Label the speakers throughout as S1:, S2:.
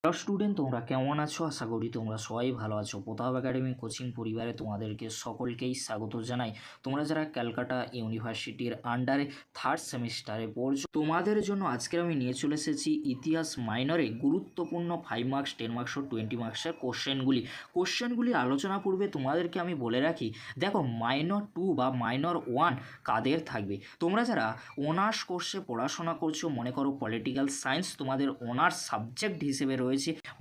S1: Hello student, তোমরা কেমন আছো? আশা করি তোমরা সবাই ভালো আছো। প্রতাপ একাডেমি কোচিং পরিবারে তোমাদেরকে সকলকেই স্বাগত জানাই। তোমরা যারা ক্যালকাটা ইউনিভার্সিটির আন্ডারে থার্ড সেমিস্টারে পড়ছো, তোমাদের জন্য আজকে আমি নিয়ে চলে এসেছি ইতিহাস মাইনরে গুরুত্বপূর্ণ 5 মার্কস, 10 মার্কস ও 20 মার্কসের কোশ্চেনগুলি আলোচনা পূর্বে তোমাদেরকে আমি বলে রাখি, দেখো মাইনর 2 বা মাইনর 1 কাদের থাকবে। তোমরা যারা অনার্স কোর্সে পড়াশোনা করছো, মনে করো পলিটিক্যাল সায়েন্স তোমাদের অনার্স সাবজেক্ট হিসেবে রয়েছে,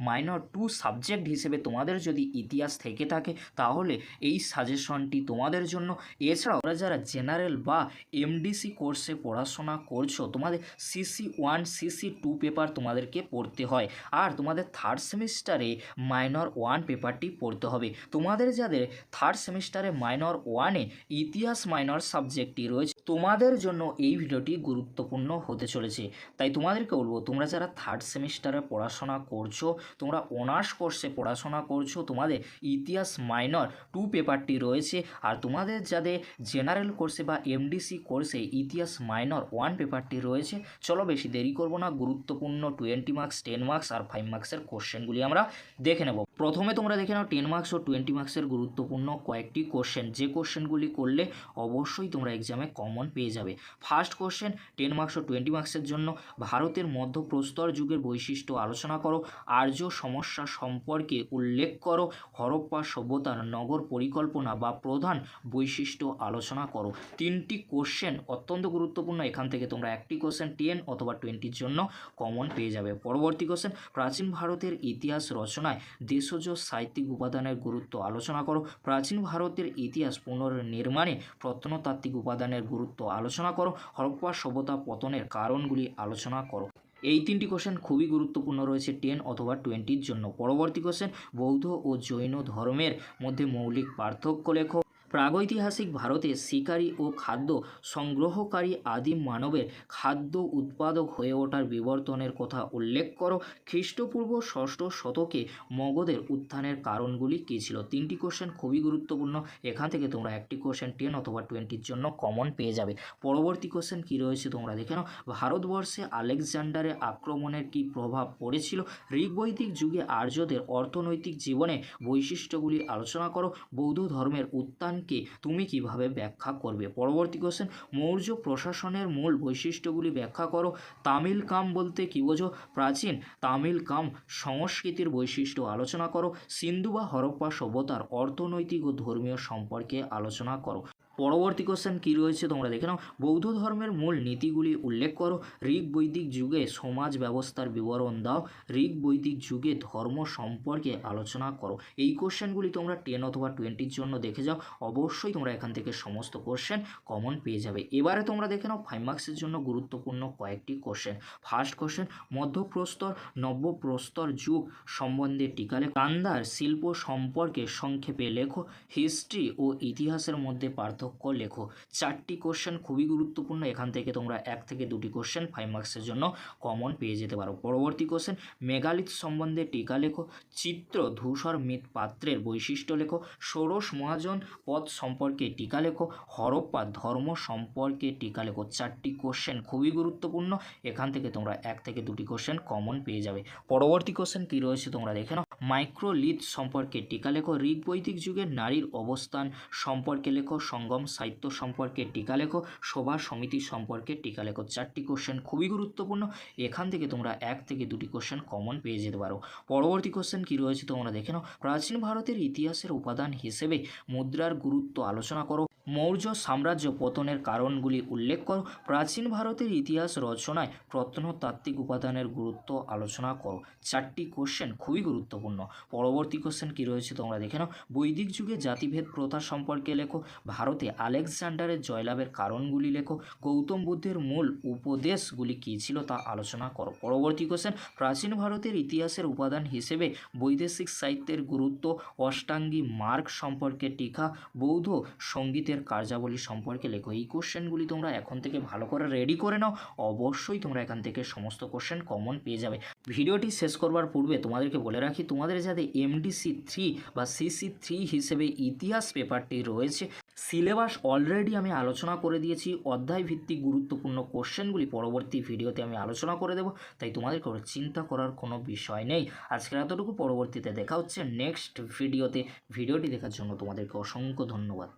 S1: মাইনর 2 সাবজেক্ট হিসেবে তোমাদের যদি ইতিহাস থেকে থাকে তাহলে এই সাজেশনটি তোমাদের জন্য। এছাড়াও যারা জেনারেল বা এমডিসি কোর্সে পড়াশোনা করছো, তোমাদের CC1 CC2 পেপার তোমাদেরকে পড়তে হয়, আর তোমাদের থার্ড সেমিস্টারে মাইনর 1 পেপারটি পড়তে হবে। তোমাদের যাদের থার্ড সেমিস্টারে মাইনর 1-এ ইতিহাস মাইনর সাবজেক্টটি রয়েছে, তোমাদের জন্য এই ভিডিওটি গুরুত্বপূর্ণ হতে চলেছে। তাই তোমাদেরকে বলবো, তোমরা যারা থার্ড সেমিস্টারে পড়াশোনা করছো, তোমরা অনার্স কোর্সে পড়াশোনা করছো, তোমাদের ইতিহাস মাইনর 2 পেপারটি রয়েছে, আর তোমাদের যাদের জেনারেল কোর্সে বা এমডিসি কোর্সে ইতিহাস মাইনর 1 পেপারটি রয়েছে। চলো বেশি দেরি করব না, গুরুত্বপূর্ণ 20 মার্কস, 10 মার্কস আর 5 মার্কসের কোশ্চেনগুলি আমরা দেখে নেব। প্রথমে তোমরা দেখে নাও 10 মার্কস ও 20 মার্কসের গুরুত্বপূর্ণ কয়েকটি কোশ্চেন, যে কোশ্চেনগুলি করলে অবশ্যই তোমরা এক্সামে কমন পেয়ে যাবে। ফার্স্ট কোশ্চেন 10 মার্কস ও 20 মার্কসের জন্য, ভারতের মধ্যপ্রস্তর যুগের বৈশিষ্ট্য আলোচনা করো, আর্য সমস্যা সম্পর্কে উল্লেখ করো, হরপ্পা সভ্যতার নগর পরিকল্পনা বা প্রধান বৈশিষ্ট্য আলোচনা করো। তিনটি কোশ্চেন অত্যন্ত গুরুত্বপূর্ণ, এখান থেকে তোমরা একটি কোশ্চেন 10 অথবা 20-র জন্য কমন পেয়ে যাবে। পরবর্তী কোশ্চেন, প্রাচীন ভারতের ইতিহাস রচনায় দেশজ সাহিত্যিক উপাদানের গুরুত্ব আলোচনা করো, প্রাচীন ভারতের ইতিহাস পুনর্নির্মাণে প্রত্নতাত্ত্বিক উপাদানের গুরুত্ব আলোচনা করো, হরপ্পা সভ্যতা পতনের কারণগুলি আলোচনা করো। এই তিনটি কোশ্চেন খুবই গুরুত্বপূর্ণ রয়েছে 10 অথবা 20-র জন্য। পরবর্তী কোশ্চেন, বৌদ্ধ ও জৈন ধর্মের মধ্যে মৌলিক পার্থক্য লেখো, প্রাগৈতিহাসিক ভারতে শিকারী ও খাদ্য সংগ্রহকারী আদিম মানবের খাদ্য উৎপাদক হয়ে ওঠার বিবর্তনের কথা উল্লেখ করো, খ্রিস্টপূর্ব 6ষ্ঠ শতকে মগধের উত্থানের কারণগুলি কী ছিল। তিনটি কোশ্চেন খুবই গুরুত্বপূর্ণ, এখান থেকে তোমরা একটি কোশ্চেন 10 অথবা 20-র জন্য কমন পেয়ে যাবে। পরবর্তী কোশ্চেন কী রয়েছে তোমরা দেখে নাও, ভারতবর্ষে আলেকজান্ডারের আক্রমণের কী প্রভাব পড়েছিল, ঋগ্বৈদিক যুগে আর্যদের অর্থনৈতিক জীবনে বৈশিষ্ট্যগুলি আলোচনা করো, বৌদ্ধ ধর্মের উত্থান কে তুমি কিভাবে ব্যাখ্যা করবে। পরবর্তী কোশ্চেন, মৌর্য প্রশাসনের মূল বৈশিষ্ট্যগুলি ব্যাখ্যা করো, তামিল কাম বলতে কী বোঝো, প্রাচীন তামিল কাম সংস্কৃতির বৈশিষ্ট্য আলোচনা করো, সিন্ধু বা হরপ্পা সভ্যতার অর্থনৈতিক ও ধর্মীয় সম্পর্কে আলোচনা করো। পরবর্তী কোশ্চেন কী রয়েছে তোমরা দেখে নাও, বৌদ্ধ ধর্মের মূল নীতিগুলি উল্লেখ করো, ঋগ্বৈদিক যুগে সমাজ ব্যবস্থার বিবরণ দাও, ঋগ্বৈদিক যুগে ধর্ম সম্পর্কে আলোচনা করো। এই কোশ্চেনগুলি তোমরা 10 অথবা 20-র জন্য দেখে যাও, অবশ্যই তোমরা এখান থেকে সমস্ত কোশ্চেন কমন পেয়ে যাবে। এবারে তোমরা দেখে নাও 5 মার্কসের জন্য গুরুত্বপূর্ণ কয়েকটি কোশ্চেন। ফার্স্ট কোশ্চেন, মধ্যপ্রস্তর নব্যপ্রস্তর যুগ সম্বন্ধে টিকা লেখো, গান্ধার শিল্প সম্পর্কে সংক্ষেপে লেখো, হিস্ট্রি ও ইতিহাসের মধ্যে পার্থক্য লেখো। 4টি কোশ্চেন খুবই গুরুত্বপূর্ণ, এখান থেকে তোমরা 1 থেকে 2টি কোশ্চেন 5 মার্কসের জন্য কমন পেয়ে যেতে পারো। পরবর্তী কোশ্চেন, মেগালিথ সম্বন্ধে টিকা লেখো, চিত্র ধূসর মৃৎপাত্রের বৈশিষ্ট্য লেখো, ষোড়শ মহাজন পদ সম্পর্কে টিকা লেখো, হরপ্পা ধর্ম সম্পর্কে টিকা লেখো। 4টি কোশ্চেন খুবই গুরুত্বপূর্ণ, এখান থেকে তোমরা 1 থেকে 2টি কোশ্চেন কমন পেয়ে যাবে। পরবর্তী কোশ্চেন কী রয়েছে তোমরা দেখে নাও, মাইক্রোলিথ সম্পর্কে টিকা লেখো, ঋগ্বৈদিক যুগের নারীর অবস্থান সম্পর্কে লেখো, সঙ্গম সাহিত্য সম্পর্কে টিকা লেখো, সভা সমিতি সম্পর্কে টিকা লেখো। 4টি কোশ্চেন খুবই গুরুত্বপূর্ণ, এখান থেকে তোমরা 1 থেকে 2টি কোশ্চেন কমন পেয়ে যেতে পারো। পরবর্তী কোশ্চেন কী রয়েছে তোমরা দেখে নাও, প্রাচীন ভারতের ইতিহাসের উপাদান হিসেবে মুদ্রার গুরুত্ব আলোচনা করো, মৌর্য সাম্রাজ্য পতনের কারণগুলি উল্লেখ করো, প্রাচীন ভারতের ইতিহাস রচনায় প্রত্নতাত্ত্বিক উপাদানের গুরুত্ব আলোচনা করো। 4টি কোশ্চেন খুবই গুরুত্বপূর্ণ। পরবর্তী কোশ্চেন কী রয়েছে তোমরা দেখে নাও, বৈদিক যুগে জাতিভেদ প্রথা সম্পর্কে লেখো, ভারতে আলেকজান্ডারের জয়লাভের কারণগুলি লেখো, গৌতম বুদ্ধের মূল উপদেশগুলি কী ছিল তা আলোচনা করো। পরবর্তী কোশ্চেন, প্রাচীন ভারতের ইতিহাসের উপাদান হিসেবে বৈদেশিক সাহিত্যের গুরুত্ব, অষ্টাঙ্গী মার্গ সম্পর্কে টিকা, বৌদ্ধ সঙ্গীতের কার্যাবলী সম্পর্কে লেখো। এই কোশ্চেনগুলি তোমরা এখন থেকে ভালো করে রেডি করে নাও, অবশ্যই তোমরা এখান থেকে সমস্ত কোশ্চেন কমন পেয়ে যাবে। ভিডিওটি শেষ করবার পূর্বে তোমাদেরকে বলে রাখি, তোমাদের যাদের MDC 3 বা CC3 হিসেবে ইতিহাস পেপারটি রয়েছে, সিলেবাস অলরেডি আমি আলোচনা করে দিয়েছি, অধ্যায় ভিত্তিক গুরুত্বপূর্ণ কোশ্চেনগুলি পরবর্তী ভিডিওতে আমি আলোচনা করে দেবো, তাই তোমাদের কোনো চিন্তা করার কোনো বিষয় নেই। আজকের এতটুকু, পরবর্তীতে দেখা হচ্ছে নেক্সট ভিডিওতে। ভিডিওটি দেখার জন্য তোমাদেরকে অসংখ্য ধন্যবাদ।